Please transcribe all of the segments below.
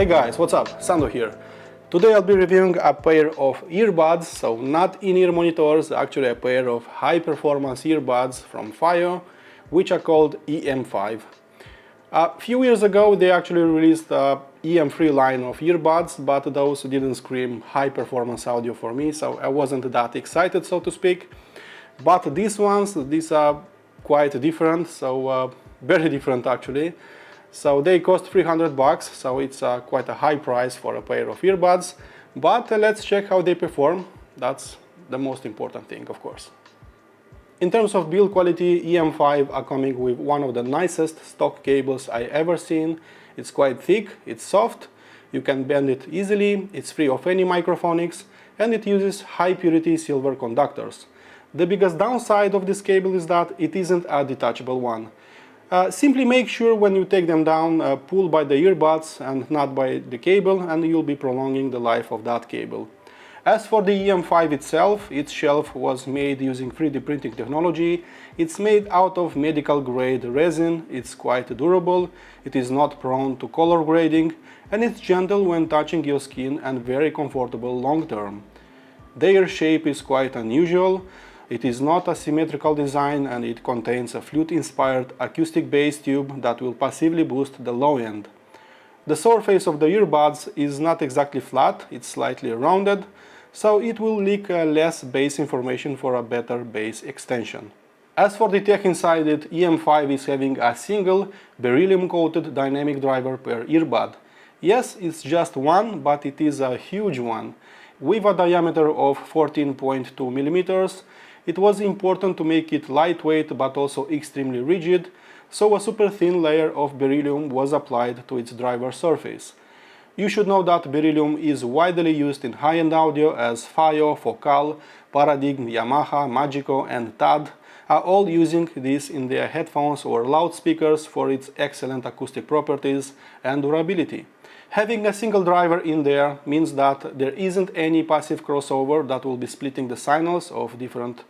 Hey guys, what's up? Sando here. Today I'll be reviewing a pair of earbuds, so not in-ear monitors, actually a pair of high-performance earbuds from FiiO, which are called EM5. A few years ago they actually released a EM3 line of earbuds, but those didn't scream high-performance audio for me, so I wasn't that excited, so to speak. But these are quite different, so very different actually. So they cost $300, so it's quite a high price for a pair of earbuds. But let's check how they perform. That's the most important thing, of course. In terms of build quality, EM5 are coming with one of the nicest stock cables I ever seen. It's quite thick, it's soft, you can bend it easily, it's free of any microphonics, and it uses high purity silver conductors. The biggest downside of this cable is that it isn't a detachable one. Simply make sure when you take them down, pull by the earbuds and not by the cable, and you'll be prolonging the life of that cable. As for the EM5 itself, its shelf was made using 3D printing technology. It's made out of medical grade resin, it's quite durable, it is not prone to color grading, and it's gentle when touching your skin and very comfortable long term. Their shape is quite unusual. It is not a symmetrical design, and it contains a flute-inspired acoustic bass tube that will passively boost the low end. The surface of the earbuds is not exactly flat, it's slightly rounded, so it will leak less bass information for a better bass extension. As for the tech inside it, EM5 is having a single beryllium-coated dynamic driver per earbud. Yes, it's just one, but it is a huge one. With a diameter of 14.2 mm, it was important to make it lightweight but also extremely rigid, so a super thin layer of beryllium was applied to its driver surface. You should know that beryllium is widely used in high-end audio, as FiiO, Focal, Paradigm, Yamaha, Magico and TAD are all using this in their headphones or loudspeakers for its excellent acoustic properties and durability. Having a single driver in there means that there isn't any passive crossover that will be splitting the signals of different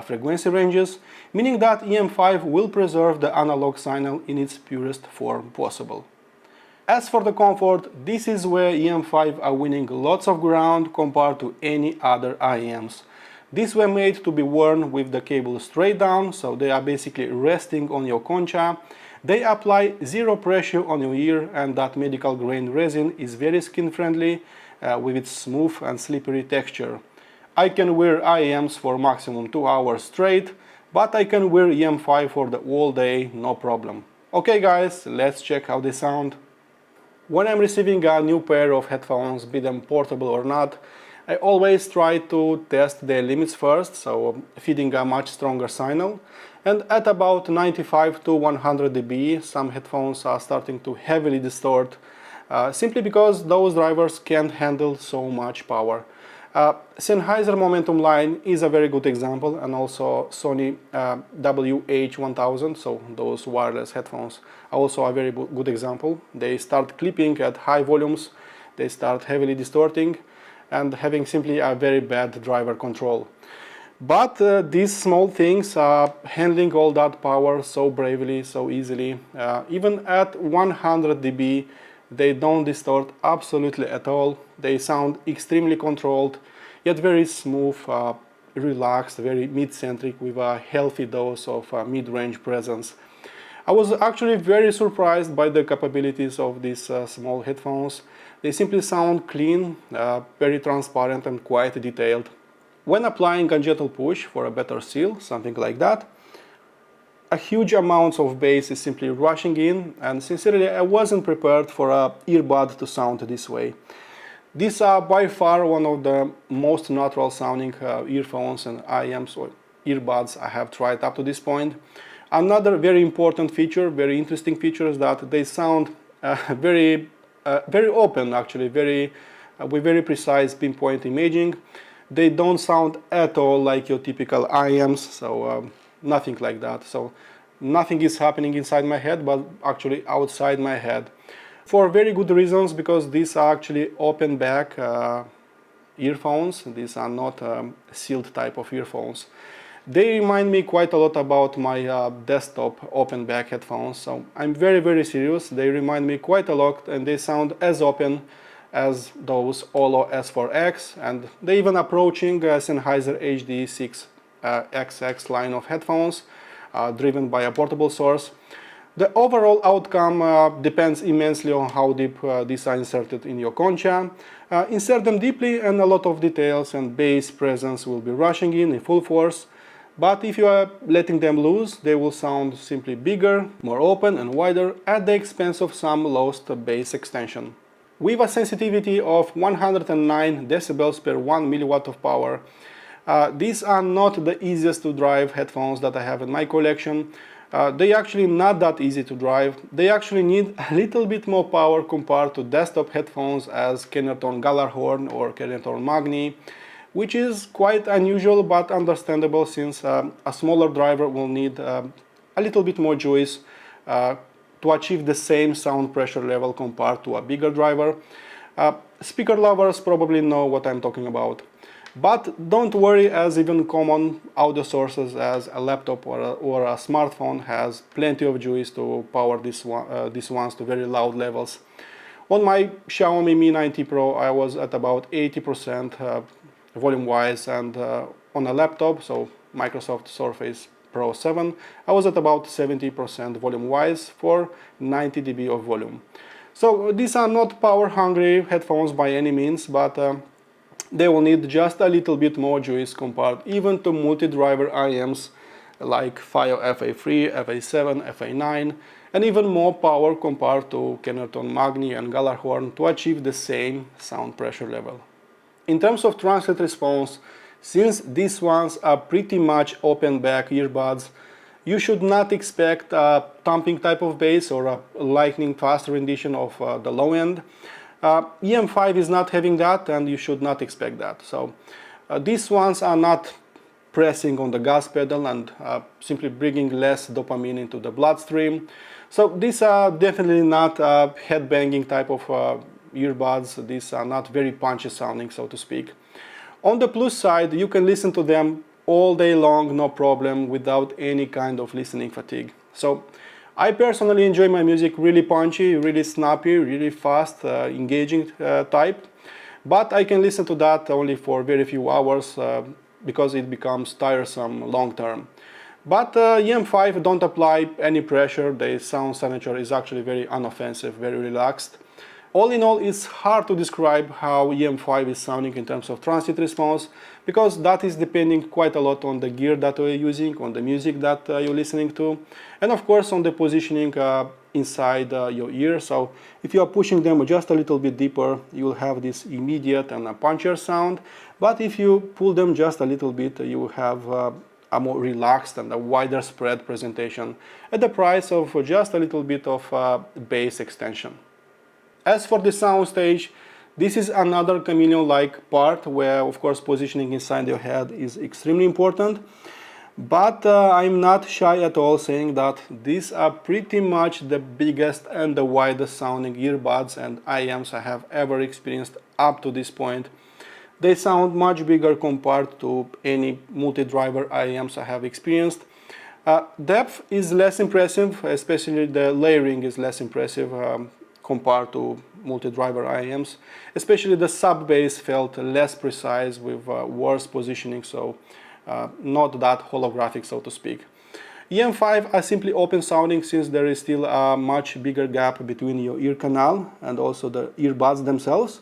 frequency ranges, meaning that EM5 will preserve the analog signal in its purest form possible. As for the comfort, this is where EM5 are winning lots of ground compared to any other IEMs. These were made to be worn with the cable straight down, so they are basically resting on your concha. They apply zero pressure on your ear, and that medical grain resin is very skin friendly with its smooth and slippery texture. I can wear IEMs for maximum 2 hours straight, but I can wear EM5 for the whole day, no problem. Okay guys, let's check how they sound. When I'm receiving a new pair of headphones, be them portable or not, I always try to test their limits first, so feeding a much stronger signal. And at about 95 to 100 dB, some headphones are starting to heavily distort, simply because those drivers can't handle so much power. Sennheiser Momentum line is a very good example, and also Sony WH-1000, so those wireless headphones, are also a very good example. They start clipping at high volumes, they start heavily distorting, and having simply a very bad driver control. But these small things are handling all that power so bravely, so easily. Even at 100 dB, they don't distort absolutely at all. They sound extremely controlled, yet very smooth, relaxed, very mid-centric, with a healthy dose of mid-range presence. I was actually very surprised by the capabilities of these small headphones. They simply sound clean, very transparent and quite detailed. When applying a gentle push for a better seal, something like that, a huge amount of bass is simply rushing in, and sincerely I wasn't prepared for an earbud to sound this way. These are by far one of the most natural sounding earphones and IEMs or earbuds I have tried up to this point. Another very important feature, very interesting feature, is that they sound very open actually, with very precise pinpoint imaging. They don't sound at all like your typical IEMs, so nothing like that. So nothing is happening inside my head, but actually outside my head. For very good reasons, because these are actually open back earphones. These are not sealed type of earphones. They remind me quite a lot about my desktop open back headphones, so I'm very serious. They remind me quite a lot, and they sound as open as those Olo S4X, and they're even approaching Sennheiser HD6 XX line of headphones, driven by a portable source. The overall outcome depends immensely on how deep these are inserted in your concha. Insert them deeply and a lot of details and bass presence will be rushing in full force. But if you are letting them loose, they will sound simply bigger, more open and wider at the expense of some lost bass extension. With a sensitivity of 109 decibels per 1 milliwatt of power, these are not the easiest to drive headphones that I have in my collection. They actually not that easy to drive. They actually need a little bit more power compared to desktop headphones as Kenerton Gjallarhorn or Kenerton Magni, which is quite unusual but understandable since a smaller driver will need a little bit more juice to achieve the same sound pressure level compared to a bigger driver. Speaker lovers probably know what I'm talking about. But don't worry, as even common audio sources as a laptop or a smartphone has plenty of juice to power these ones to very loud levels. On my Xiaomi Mi 90 Pro I was at about 80% volume wise, and on a laptop, so Microsoft Surface Pro 7, I was at about 70% volume wise for 90 dB of volume. So these are not power hungry headphones by any means, but they will need just a little bit more juice compared even to multi-driver IEMs like FiiO FA3, FA7, FA9, and even more power compared to Kenerton Magni and Gjallarhorn to achieve the same sound pressure level. In terms of transient response, since these ones are pretty much open back earbuds, you should not expect a thumping type of bass or a lightning fast rendition of the low end. EM5 is not having that, and you should not expect that. So these ones are not pressing on the gas pedal and simply bringing less dopamine into the bloodstream. So these are definitely not headbanging type of earbuds. These are not very punchy sounding, so to speak. On the plus side, you can listen to them all day long, no problem, without any kind of listening fatigue. So I personally enjoy my music really punchy, really snappy, really fast, engaging type, but I can listen to that only for very few hours because it becomes tiresome long term. But EM5 don't apply any pressure. The sound signature is actually very unoffensive, very relaxed. All in all, it's hard to describe how EM5 is sounding in terms of transient response, because that is depending quite a lot on the gear that you're using, on the music that you're listening to, and of course on the positioning inside your ear. So if you are pushing them just a little bit deeper, you'll have this immediate and a punchier sound, but if you pull them just a little bit, you will have a more relaxed and a wider spread presentation at the price of just a little bit of bass extension. As for the Soundstage, this is another chameleon-like part where, of course, positioning inside your head is extremely important. But I'm not shy at all saying that these are pretty much the biggest and the widest sounding earbuds and IEMs I have ever experienced up to this point. They sound much bigger compared to any multi-driver IEMs I have experienced. Depth is less impressive, especially the layering is less impressive compared to multi-driver IEMs. Especially the sub-bass felt less precise with worse positioning, so not that holographic, so to speak. EM5 are simply open sounding since there is still a much bigger gap between your ear canal and also the earbuds themselves.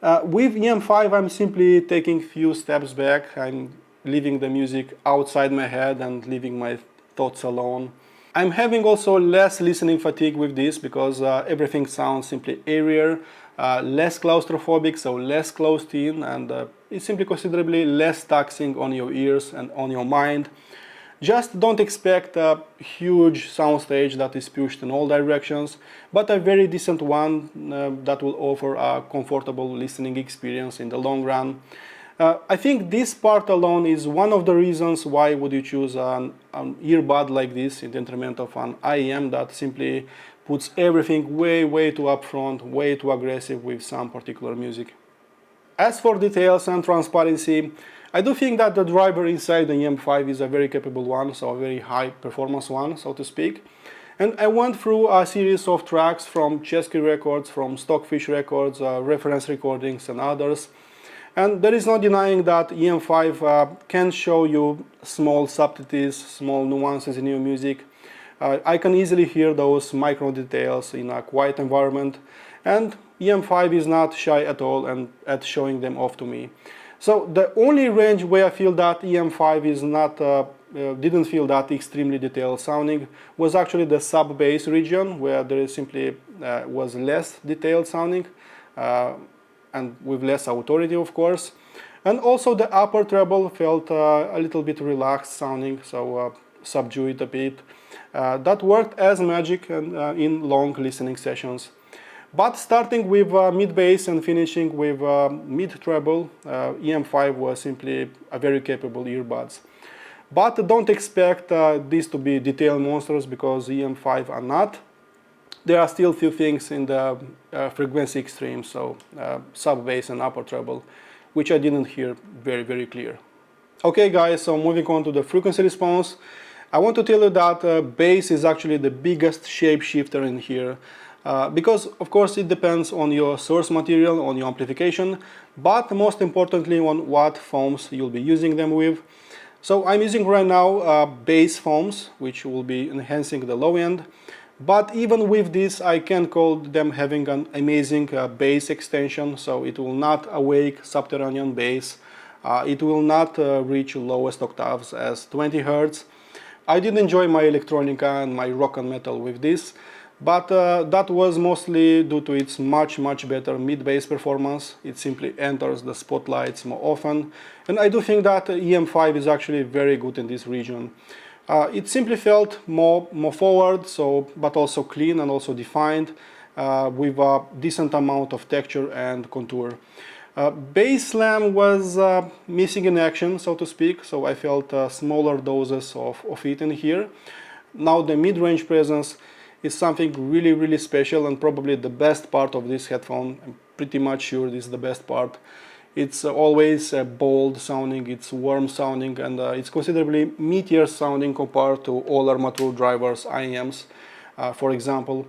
With EM5 I'm simply taking few steps back. I'm leaving the music outside my head and leaving my thoughts alone. I'm having also less listening fatigue with this because everything sounds simply airier, less claustrophobic, so less closed in, and it's simply considerably less taxing on your ears and on your mind. Just don't expect a huge soundstage that is pushed in all directions, but a very decent one that will offer a comfortable listening experience in the long run. I think this part alone is one of the reasons why would you choose an earbud like this in detriment of an IEM that simply puts everything way too upfront, way too aggressive with some particular music. As for details and transparency, I do think that the driver inside the EM5 is a very capable one, so a very high performance one, so to speak. And I went through a series of tracks from Chesky Records, from Stockfish Records, reference recordings and others. And there is no denying that EM5 can show you small subtleties, small nuances in your music. I can easily hear those micro details in a quiet environment, and EM5 is not shy at all and at showing them off to me. So the only range where I feel that EM5 is not didn't feel that extremely detailed sounding was actually the sub-bass region, where there is simply was less detailed sounding and with less authority, of course. And also the upper treble felt a little bit relaxed sounding, so subdued a bit. That worked as magic and, in long listening sessions. But starting with mid-bass and finishing with mid-treble, EM5 was simply a very capable earbuds. But don't expect these to be detailed monsters, because EM5 are not. There are still few things in the frequency extremes, so sub-bass and upper treble, which I didn't hear very clear. Okay guys, so moving on to the frequency response. I want to tell you that bass is actually the biggest shapeshifter in here. Because of course it depends on your source material, on your amplification, but most importantly on what foams you'll be using them with. So I'm using right now bass foams, which will be enhancing the low end, but even with this I can call them having an amazing bass extension, so it will not awake subterranean bass, it will not reach lowest octaves as 20 Hz. I did enjoy my electronica and my rock and metal with this, but that was mostly due to its much better mid-bass performance. It simply enters the spotlights more often, and I do think that EM5 is actually very good in this region. It simply felt more forward, but also clean and also defined, with a decent amount of texture and contour. Bass slam was missing in action, so to speak, so I felt smaller doses of it in here. Now the mid-range presence is something really special, and probably the best part of this headphone. I'm pretty much sure this is the best part. It's always bold sounding, it's warm sounding, and it's considerably meatier sounding compared to all armature drivers, IEMs, for example.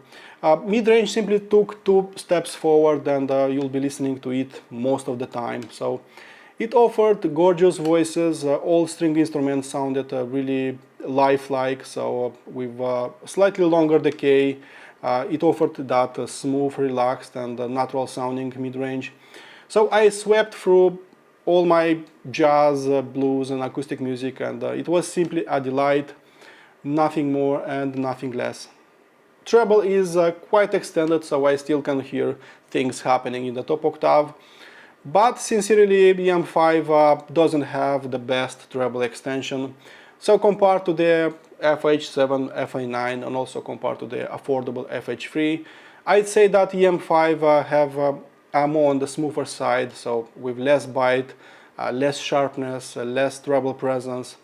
Mid-range simply took 2 steps forward, and you'll be listening to it most of the time. So it offered gorgeous voices, all string instruments sounded really lifelike, so with slightly longer decay, it offered that smooth, relaxed and natural sounding mid-range. So I swept through all my jazz, blues and acoustic music, and it was simply a delight, nothing more and nothing less. Treble is quite extended, so I still can hear things happening in the top octave. But sincerely, EM5 doesn't have the best treble extension. So compared to the FH7, FH9 and also compared to the affordable FH3, I'd say that EM5 have more on the smoother side, so with less bite, less sharpness, less treble presence.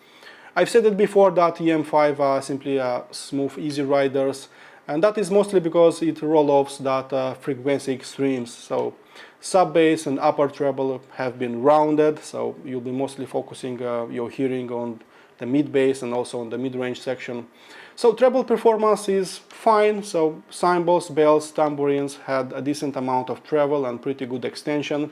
I've said it before that EM5 are simply smooth, easy riders, and that is mostly because it roll-offs that frequency extremes. So sub-bass and upper treble have been rounded, so you'll be mostly focusing your hearing on the mid-bass and also on the mid-range section. So treble performance is fine, so cymbals, bells, tambourines had a decent amount of treble and pretty good extension,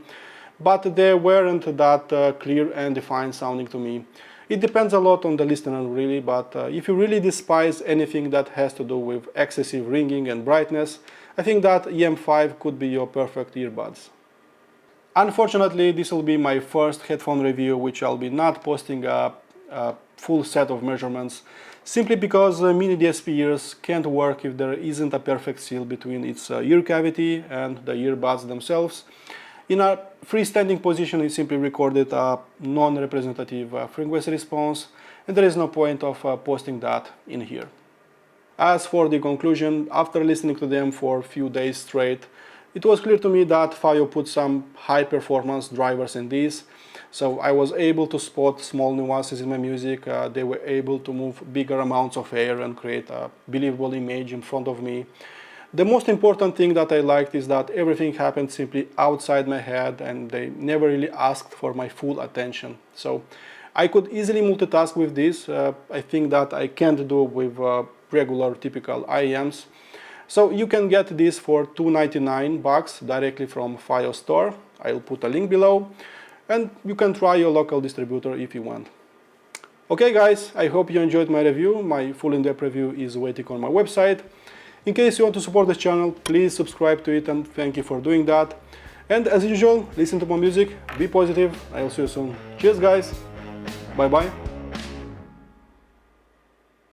but they weren't that clear and defined sounding to me. It depends a lot on the listener really, but if you really despise anything that has to do with excessive ringing and brightness, I think that EM5 could be your perfect earbuds. Unfortunately, this will be my first headphone review, which I'll be not posting a full set of measurements, simply because mini DSP ears can't work if there isn't a perfect seal between its ear cavity and the earbuds themselves. In a freestanding position, it simply recorded a non-representative frequency response, and there is no point of posting that in here. As for the conclusion, after listening to them for a few days straight, it was clear to me that FiiO put some high-performance drivers in these, so I was able to spot small nuances in my music. They were able to move bigger amounts of air and create a believable image in front of me. The most important thing that I liked is that everything happened simply outside my head and they never really asked for my full attention. So I could easily multitask with this. I think that I can't do with regular typical IEMs. So you can get this for $299 directly from FiiO store. I'll put a link below, and you can try your local distributor if you want. Okay guys, I hope you enjoyed my review. My full in-depth review is waiting on my website. In case you want to support this channel, please subscribe to it, and thank you for doing that. And as usual, listen to my music, be positive. I'll see you soon. Cheers guys, bye bye.